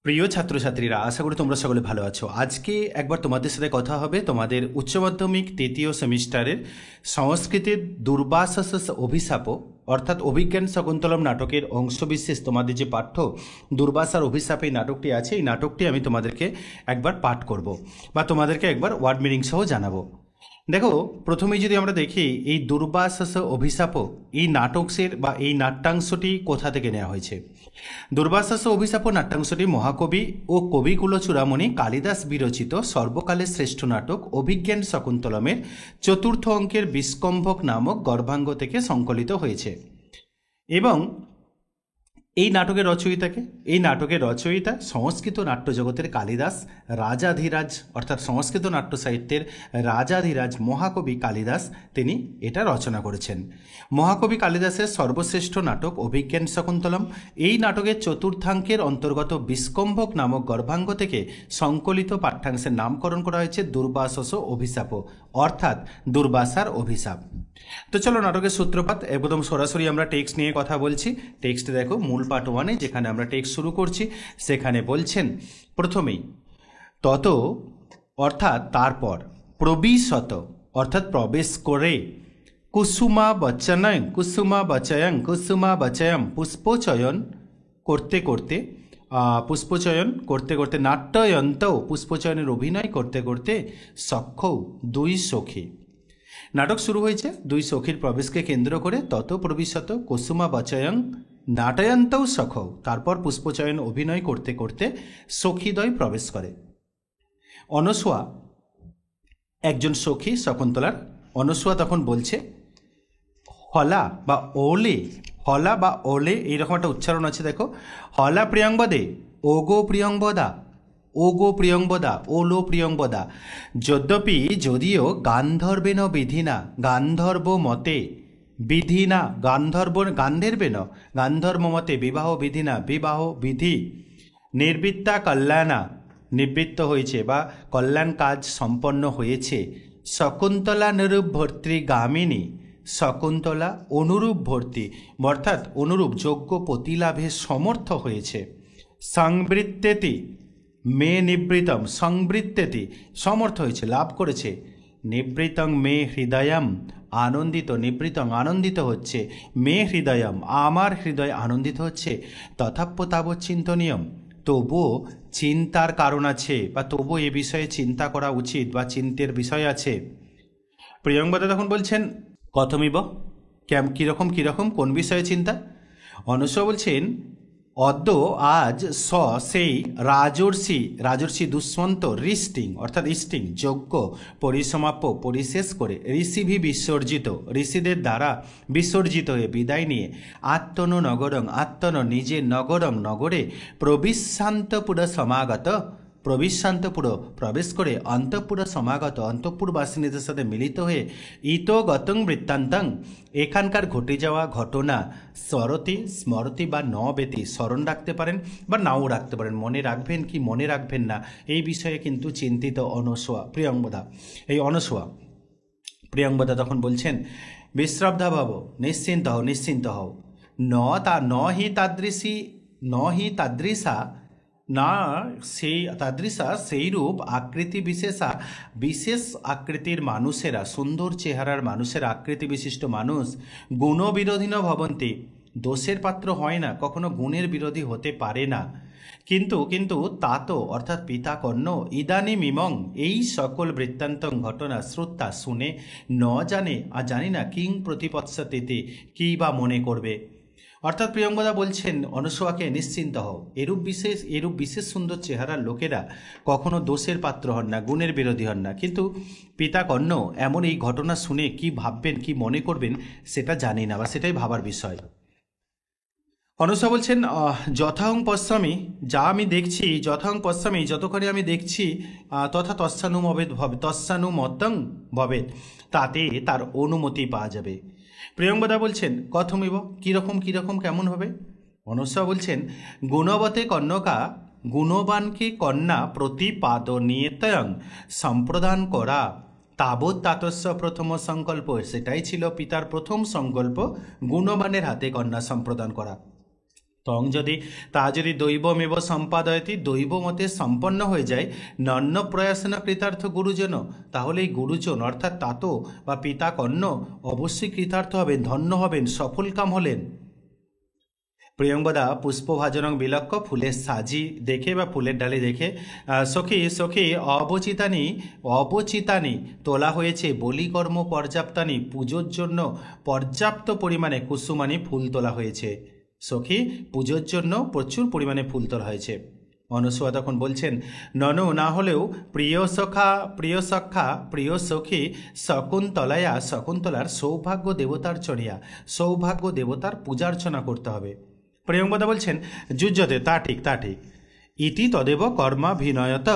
প্রিয় ছাত্রছাত্রীরা, আশা করি তোমরা সকলে ভালো আছো। আজকে একবার তোমাদের সাথে কথা হবে তোমাদের উচ্চ মাধ্যমিক তৃতীয় সেমিস্টারের সংস্কৃতের দুর্বাসস অভিশাপ অর্থাৎ অভিজ্ঞান শকুন্তলম নাটকের অংশবিশেষ। তোমাদের যে পাঠ্য দুর্বাসার অভিশাপ এই নাটকটি আছে, এই নাটকটি আমি তোমাদেরকে একবার পাঠ করব বা তোমাদেরকে একবার ওয়ার্ড মিনিং সহ জানাবো। দেখো, প্রথমেই যদি আমরা দেখি এই দুর্বাসস অভিশাপ এই নাটকের বা এই নাট্যাংশটি কোথা থেকে নেওয়া হয়েছে। দুর্বাসস অভিশাপ নাট্যাংশটি মহাকবি ও কবিকুল চূড়ামণি কালিদাস বিরচিত সর্বকালের শ্রেষ্ঠ নাটক অভিজ্ঞান শকুন্তলমের চতুর্থ অঙ্কের বিস্কম্ভক নামক গর্ভাঙ্গ থেকে সংকলিত হয়েছে। এবং এই নাটকের রচয়িতা সংস্কৃত নাট্যজগতের কালিদাস রাজাধিরাজ, অর্থাৎ সংস্কৃত নাট্য সাহিত্যের রাজাধিরাজ মহাকবি কালিদাস তিনি এটা রচনা করেছেন। মহাকবি কালিদাসের সর্বশ্রেষ্ঠ নাটক অভিজ্ঞান শকুন্তলম এই নাটকের চতুর্থাঙ্কের অন্তর্গত বিস্কম্ভক নামক গর্ভাঙ্গ থেকে সংকলিত পাঠ্যাংশের নামকরণ করা হয়েছে দুর্বাসস অভিশাপ, অর্থাৎ দুর্বাসার অভিশাপ। তো চলো নাটকের সূত্রপাত একদম সরাসরি আমরা টেক্সট নিয়ে কথা বলছি। টেক্সটে দেখো, মূল পার্ট 1-এ যেখানে আমরা টেক্সট শুরু করছি সেখানে বলছেন প্রথমেই তত অর্থাৎ তারপর, প্রবিশত অর্থাৎ প্রবেশ করে, কুসুমা বচয়ং পুষ্পচয়ন করতে করতে নাট্যয়ন্ত পুষ্পচয়নের অভিনয় করতে করতে সখ্যৌ দুই সখী। নাটক শুরু হয়েছে দুই সখীর প্রবেশকে কেন্দ্র করে। তত প্রবিশত কুসুমা বচয়ং নাটয়ন্তৌ সখৌ, তারপর পুষ্পচয়ন অভিনয় করতে করতে সখীদ্বয় প্রবেশ করে। অনসূয়া একজন সখী শকুন্তলার। অনসূয়া তখন বলছে হলা বা ওলে এইরকম একটা উচ্চারণ আছে, দেখো, হলা প্রিয়ংবদে ওগো প্রিয়ংবদা ওলো প্রিয়ংবদা। যদ্যপি যদিও গান্ধর্বেন বিধিনা গান্ধর্ব মতে বিধিনা গান্ধর্ব মতে বিবাহ বিধিনা বিবাহ বিধি নির্বৃত্তা কল্যাণা নিবৃত্ত হয়েছে বা কল্যাণ কাজ সম্পন্ন হয়েছে। শকুন্তলা নিরূপভর্তৃগামিনী, শকুন্তলা অনুরূপ ভর্তি অর্থাৎ অনুরূপ যোগ্য পতিলাভে সমর্থ হয়েছে। সংবৃত্তেতি মে নিবৃতম, সংবৃত্তেতি সমর্থ হয়েছে, লাভ করেছে। নিবৃতং মে হৃদয়ম আনন্দিত, নিবৃতং আনন্দিত হচ্ছে, মে হৃদয়ম আমার হৃদয় আনন্দিত হচ্ছে। তথাপ্যতাব চিন্তনীয়ম, তবুও চিন্তার কারণ আছে বা তবুও এ বিষয়ে চিন্তা করা উচিত বা চিন্তার বিষয় আছে। প্রিয়ংবদা তখন বলছেন কথমিব, কীরকম কোন বিষয়ে চিন্তা। অনসূয়া বলছেন অদ্য আজ সেই রাজর্ষি দুষ্মন্ত ঋষ্টিং অর্থাৎ ইষ্টিং যজ্ঞ পরিসমাপ্য পরিশেষ করে ঋষিভি বিসর্জিত ঋষিদের দ্বারা বিসর্জিত হয়ে বিদায় নিয়ে আত্মন নিজে নগরে প্রবিশান্তপুর সমাগত প্রবিশান্তপুর প্রবেশ করে অন্তঃপুর সমাগত অন্তঃপুরবাসিনীদের সাথে মিলিত হয়ে ইতোগতং বৃত্তান্তং এখানকার ঘটে যাওয়া ঘটনা স্মরতি বা ন বেতি স্মরণ রাখতে পারেন বা নাও রাখতে পারেন, মনে রাখবেন কি মনে রাখবেন না এই বিষয়ে কিন্তু চিন্তিত প্রিয়ংবদা। প্রিয়ংবদা তখন বলছেন বিশ্রব্ধা ভাব, নিশ্চিন্ত হও ন হি তাদৃশা সেইরূপ আকৃতি বিশেষ আকৃতির মানুষেরা, সুন্দর চেহারার মানুষের আকৃতি বিশিষ্ট মানুষ গুণবিরোধী ভবন্তি, দোষের পাত্র হয় না, কখনো গুণের বিরোধী হতে পারে না। কিন্তু তাত অর্থাৎ পিতা কর্ণ ইদানিম ইমং এই সকল বৃত্তান্তং ঘটনা শ্রোতা শুনে জানি না কিং প্রতিপৎসতিতে কী বা মনে করবে। অর্থাৎ প্রিয়ংবদা বলছেন অনসূয়াকে নিশ্চিন্ত হও, এরূপ বিশেষ সুন্দর চেহারার লোকেরা কখনো দোষের পাত্র হন না, গুণের বিরোধী হন না। কিন্তু পিতা কর্ণ এমন এই ঘটনা শুনে কি ভাববেন কি মনে করবেন সেটা জানি না বা সেটাই ভাবার বিষয়। অনসূয়া বলছেন যথাহং পশ্যামি, যতখানি আমি দেখছি তথা তস্যানুমতং ভবেৎ, তাতে তার অনুমতি পাওয়া যাবে। প্রিয়ংবদা বলছেন কথমিব, কীরকম কেমন হবে। অনসূয়া বলছেন গুণবতে কন্যকা, গুণবানকে কন্যা প্রতিপাদনীয়তয়ং সম্প্রদান করা তাবৎ তাতস্য প্রথম সংকল্প, সেটাই ছিল পিতার প্রথম সংকল্প, গুণবানের হাতে কন্যা সম্প্রদান করা। তং যদি তা যদি দৈবমেব সম্পাদয়তি, দৈব মতে সম্পন্ন হয়ে যায়, নন্য প্রয়াসন কৃতার্থ গুরুজন, তাহলে এই গুরুজন অর্থাৎ তাত বা পিতা কর্ণ অবশ্যই কৃতার্থ হবেন, ধন্য হবেন, সফল কাম হলেন। প্রিয়ঙ্গদা পুষ্পভাজনং বিলক্ষ, ফুলের সাজি দেখে বা ফুলের ডালি দেখে, সখী সখী অবচিতানি তোলা হয়েছে, বলিকর্ম পর্যাপ্তানি, পুজোর জন্য পর্যাপ্ত পরিমাণে কুসুমানি ফুল তোলা হয়েছে। সখী পুজোর জন্য প্রচুর পরিমাণে ফুল তোলা হয়েছে। অনুসূয়া তখন বলছেন, ননু না হলেও প্রিয় সখা প্রিয় সখী শকুন্তলায়া, শকুন্তলার সৌভাগ্য দেবতার চড়িয়া, সৌভাগ্য দেবতার পূজার্চনা করতে হবে। প্রিয়ঙ্গদা বলছেন, যুজ্যতে তা ঠিক তা ঠিক, ইতি তদেব কর্মাভিনয়ত,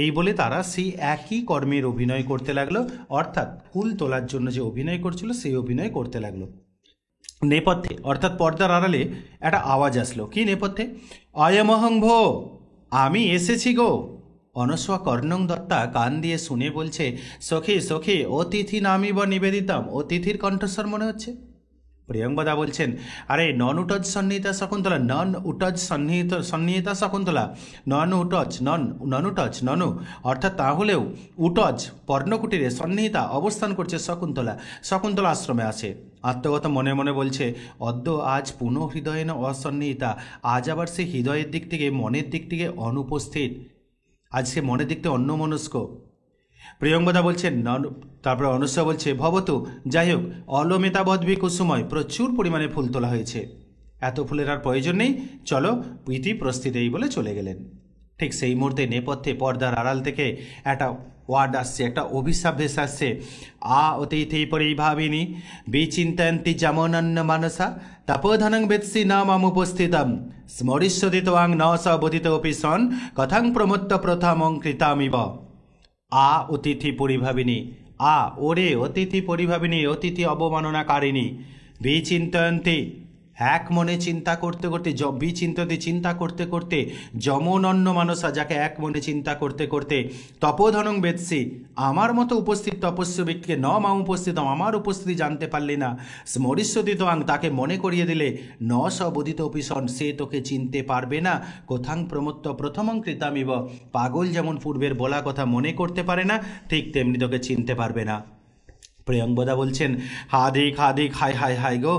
এই বলে তারা সেই একই কর্মের অভিনয় করতে লাগলো, অর্থাৎ ফুল তোলার জন্য যে অভিনয় করছিল সেই অভিনয় করতে লাগলো। নেপথ্যে অর্থাৎ পর্দার আড়ালে একটা আওয়াজ আসলো। কি নেপথ্যে? অয়মহং ভো, আমি এসেছি গো। অনস্বয়া কর্ণং দত্তা কান দিয়ে শুনে বলছে, সখী সখী অতিথি নামিব নিবেদিতাম, অতিথির কণ্ঠস্বর মনে হচ্ছে। প্রিয়ঙ্গদা বলছেন, আরে নন উটজ সন্নিহিতা শকুন্তলা, নন উটজ সন্নিহিতা শকুন্তলা, নন উটজ নন উটজ ননু, অর্থাৎ তাহলেও উটজ পর্ণকুটিরে সন্নিহিতা অবস্থান করছে শকুন্তলা, শকুন্তলা আশ্রমে আছে। আত্মগত মনে মনে বলছে, অদ্য আজ পুনঃ হৃদয়ে ন অসন্নিহিতা, আজ আবার সে হৃদয়ের দিক থেকে মনের দিক থেকে অনুপস্থিত, আজ সে মনের দিক থেকে অন্যমনস্ক। প্রিয়ঙ্গদা বলছেন, তারপরে অনুসূয়া বলছে, ভবতু, যাই হোক, অলমেতাবদ্ভি কুসুময়, প্রচুর পরিমাণে ফুল তোলা হয়েছে, এত ফুলের আর প্রয়োজন নেই, চলো ইতি প্রস্থিত, এই বলে চলে গেলেন। ঠিক সেই মুহূর্তে নেপথ্যে পর্দার আড়াল থেকে একটা ওয়ার্ড আসছে, একটা অভিশাপ ভেসে আসছে, অতিথি পরিভাবিনী বিচিন্তয়ন্তি যেমনন্য মানসা তপোধনং বেৎসি ন মামুপস্থিতম স্মরিষ্যতি ত্বাং ন স বোধিতোপি সন কথাং প্রমত্ত প্রথামং কৃতামিব। অতিথি পরিভাবিনী, ওরে অতিথি পরিভাবিনী, অতিথি অবমাননাকারিণী, বিচিন্তয়ন্তি, এক মনে চিন্তা করতে করতে, বিচিন্তয়ন্তি চিন্তা করতে করতে, যমনন্য মানসা, যাকে এক মনে চিন্তা করতে করতে, তপোধনং বেৎসি, আমার মতো উপস্থিত তপস্য ব্যক্তিকে, ন মা উপস্থিত, আমার উপস্থিতি জানতে পারলি না, স্মরিষ্যতি ত্বাং, তাকে মনে করিয়ে দিলে, ন স বোধিত অপিসন, সে তোকে চিনতে পারবে না, কোথাং প্রমত্ত প্রথমং কৃতামিব, পাগল যেমন পূর্বের বলা কথা মনে করতে পারে না, ঠিক তেমনি তোকে চিনতে পারবে না। প্রিয়ঙ্গদা বলছেন, হাদিক হাদিক, হাই হাই হাই গো,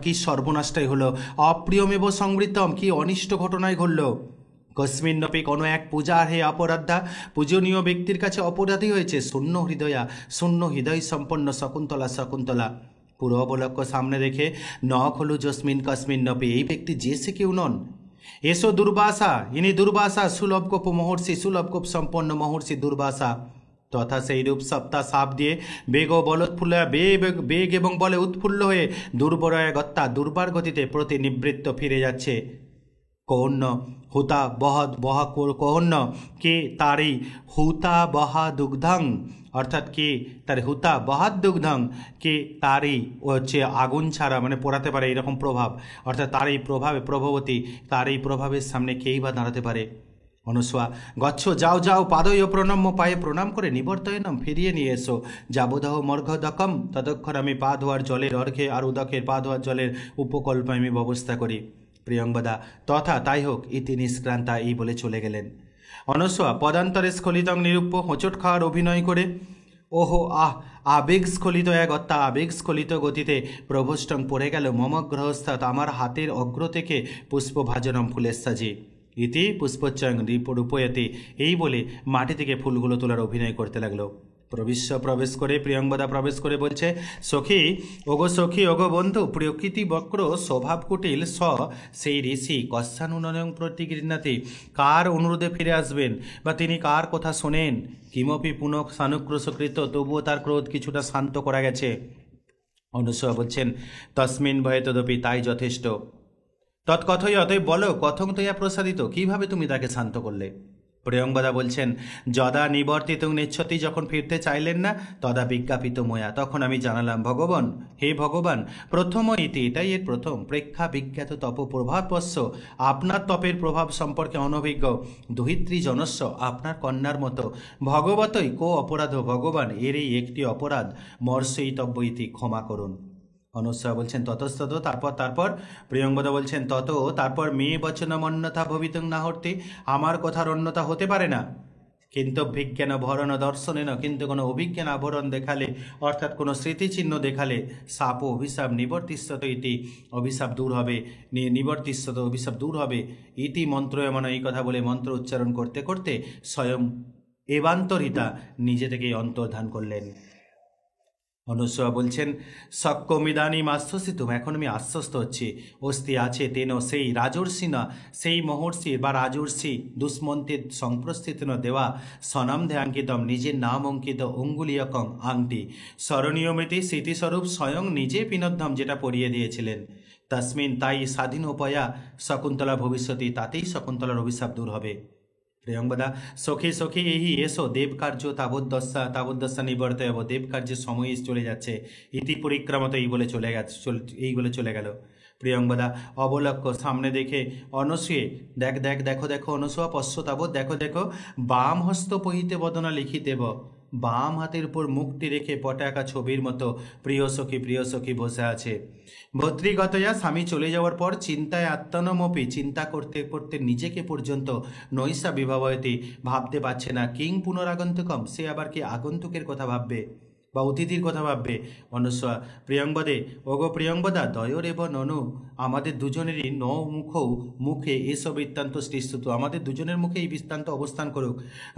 কি সর্বনাশটাই হলো, অপ্রিয়মেব সংবৃত্তম, কি অনিষ্ট ঘটনায় ঘটল। কস্মিন্নপি, কোনো এক পূজার হে অপরাধা, পূজনীয় ব্যক্তির কাছে অপরাধী হয়েছে, শূন্য হৃদয় সম্পন্ন শকুন্তলা, শকুন্তলা পুরো অবলক্ষ সামনে রেখে, ন খলু যস্মিন কস্মিন্নপি, এই ব্যক্তি যে সে কেউ নন। এসো দুর্বাসা, ইনি দুর্বাসা, সুলভকোপ মহর্ষি, সুলভকোপ সম্পন্ন মহর্ষি দুর্বাসা। তথা সেইরূপ সপ্তাহ সাপ দিয়ে বেগ এবং বলে উৎফুল্ল হয়ে দুর্বরয় গত্তা, দুর্বার গতিতে প্রতিনিবৃত্ত ফিরে যাচ্ছে। কৌন্য হুতা বহ কৌন্য কে তারি হুতা বহা দুগ্ধং, অর্থাৎ কে তার হুতা বহাদ দুগ্ধং, কে তারই হচ্ছে আগুন ছাড়া মানে পোড়াতে পারে এরকম প্রভাব, অর্থাৎ তার এই প্রভাবে প্রভাবতী, তার এই প্রভাবের সামনে কেই বা দাঁড়াতে পারে। অনুসূয়া, গচ্ছ, যাও যাও, পাদয় প্রণম্য, পায়ে প্রণাম করে নিবর্তয়নম, ফিরিয়ে নিয়ে এসো। যাবদাহ মর্ঘদকম, ততক্ষণ আমি পা ধোয়ার জলের অর্ঘে আর উদকের পা ধোয়ার জলের উপকল্প আমি ব্যবস্থা করি। প্রিয়ঙ্গদা, তথা তাই হোক, ইতি নিষ্ক্রান্তা, এই বলে চলে গেলেন। অনুসূয়া পদান্তরে স্খলিতং নিরূপ্য, হোঁচট খাওয়ার অভিনয় করে, ওহো আবেগ স্খলিত এক অত্যা, আবেগ স্খলিত গতিতে প্রভষ্টং পড়ে গেল মম গ্রহস্থাত, আমার হাতের অগ্র থেকে পুষ্পভাজনম, ফুলের সাজি, ইতি পুষ্পচয়ং রূপয়তে, এই বলে মাটি থেকে ফুলগুলো তোলার অভিনয় করতে লাগলো। প্রবেশ করে প্রিয়ঙ্গদা প্রবেশ করে বলছে, সখী ওগো বন্ধু, প্রকৃতি বক্র স্বভাব কুটিল সেই ঋষি কস্যানুনয়ং প্রতিগৃহ্ণাতি, কার অনুরোধে ফিরে আসবেন বা তিনি কার কথা শোনেন, কিমপি পুনঃ সানুক্রোশকৃত, তবুও তার ক্রোধ কিছুটা শান্ত করা গেছে। অনুসূয়া বলছেন, তস্মিন ভয়ে তদপি, তাই যথেষ্ট। তৎকথই, অতএব বলো, কথং তয়া প্রসাদিত, কিভাবে তুমি তাকে শান্ত করলে। প্রিয়ঙ্গদা বলছেন, যদা নিবর্তিত নেচ্ছতি, যখন ফিরতে চাইলেন না, তদা বিজ্ঞাপিত ময়া, তখন আমি জানালাম, ভগবান, হে ভগবান, প্রথম ইতি, এটাই এর প্রথম, প্রেক্ষা বিজ্ঞাত তপ প্রভাবস্য, আপনার তপের প্রভাব সম্পর্কে অনভিজ্ঞ, দুহিত্রী জনস্য, আপনার কন্যার মতো, ভগবতই কো অপরাধ, ভগবান, এর এই একটি অপরাধ, মর্ষয়িতব্য ইতি, ক্ষমা করুন। অনুসয়া বলছেন ততস্তত, তারপর তারপর প্রিয়ঙ্বদা বলছেন তত, তারপর মে বচনম অন্যথা ভবিতুং নাহর্তি, আমার কথার অন্যথা হতে পারে না। কিন্তু অভিজ্ঞান ভরণ দর্শনেন, কিন্তু কোনো অভিজ্ঞান আভরণ দেখালে, অর্থাৎ কোনো স্মৃতিচিহ্ন দেখালে সাপ ও অভিশাপ নিবর্তিষ্যত ইতি, অভিশাপ দূর হবে, নিবর্তিষ্যত অভিশাপ দূর হবে ইতি মন্ত্র, এমন এই কথা বলে মন্ত্র উচ্চারণ করতে করতে স্বয়ং এবান্তরিতা নিজে থেকেই অন্তর্ধান করলেন। অনুসয়া বলছেন সক্কমিদানিম আশ্বসিতুম, এখন আমি আশ্বস্ত হচ্ছি, অস্তি আছে তেন, সেই রাজর্ষি না, সেই মহর্ষি বা রাজর্ষি দুষ্মন্তের সংপ্রস্থিত দেওয়া স্বনাম ধ্যাঙ্কিতম, নিজের নাম অঙ্কিত অঙ্গুলিয়কং আংটি, স্মরণীয়মিতি স্মৃতিস্বরূপ স্বয়ং নিজে পিনোদ্ধম যেটা পরিয়ে দিয়েছিলেন, তসমিন তাই স্বাধীন উপায়া শকুন্তলা ভবিষ্যতি, তাতেই শকুন্তলার অভিশাপ দূর হবে। প্রিয়ঙ্বদা সখী সখী এই এসো, দেবকার্য তাবদ্দশা নিবর্তয়ব, দেবকার্যের সময় চলে যাচ্ছে, ইতি পরিক্রমত এই বলে চলে গেছে, এই বলে চলে গেল। প্রিয়ঙ্বদা অবলক্ষ, সামনে দেখে অনসূয়ে, দেখ দেখ দেখো দেখো অনসূয়া, পশ্চাতাবৎ দেখো দেখো, বাম হস্ত পহিতে বদনা লিখিতেব, বাম হাতের উপর মুখটি রেখে পটাকা ছবির মতো প্রিয় সখী বসে আছে। ভর্তৃগতয়া, স্বামী চলে যাওয়ার পর চিন্তায় আত্মনমপি, চিন্তা করতে করতে নিজেকে পর্যন্ত নৈশা বিভাবয়তি, ভাবতে পারছে না, কিং পুনরাগন্তুকম, সে আবার কি আগন্তুকের কথা ভাববে বা অতিথির কথা ভাববে। অনুসয়া প্রিয়ঙ্বদে, ওগো প্রিয়ঙ্বদা, দয়োরেব ননু, আমাদের দুজনেরই মুখে এসব বৃত্তান্ত সৃষ্টিত, আমাদের দুজনের মুখে এই বৃত্তান্ত অবস্থান করুক।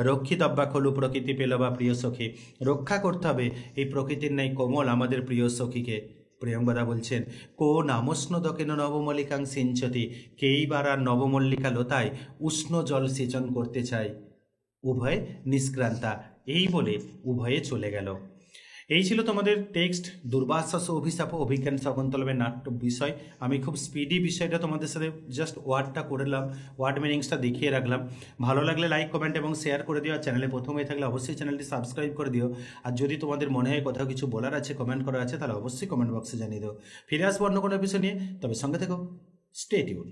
রক্ষিতব্যা খলু প্রকৃতি পেল বা প্রিয় সখী, রক্ষা করতে হবে এই প্রকৃতির ন্যায় কোমল আমাদের প্রিয় সখীকে। প্রিয়ঙ্বদা বলছেন কো নামস্নদকেন নবমল্লিকাং সিঞ্চতি, কেই বার আর নবমল্লিকা লতায় উষ্ণ জল সেচন করতে চায়, উভয় নিষ্ক্রান্তা, এই বলে উভয়ে চলে গেল। এই ছিল তোমাদের টেক্সট দুর্বাসস অভিশাপ অভিজ্ঞান শকুন্তলমের নাট্য বিষয়। আমি খুব স্পিডি বিষয়টা তোমাদের সাথে জাস্ট ওয়ার্ডটা করলাম, ওয়ার্ড মিনিংসটা দেখিয়ে রাখলাম। ভালো লাগলে লাইক কমেন্ট এবং শেয়ার করে দিও, আর চ্যানেলে প্রথম হয়ে থাকলে অবশ্যই চ্যানেলটি সাবস্ক্রাইব করে দিও। আর যদি তোমাদের মনে হয় কোথাও কিছু বলার আছে, কমেন্ট করার আছে, তাহলে অবশ্যই কমেন্ট বক্সে জানিয়ে দিও। ফিরে আসবো অন্য কোনো বিষয় নিয়ে, তবে সঙ্গে থেকো, স্টে টিউন।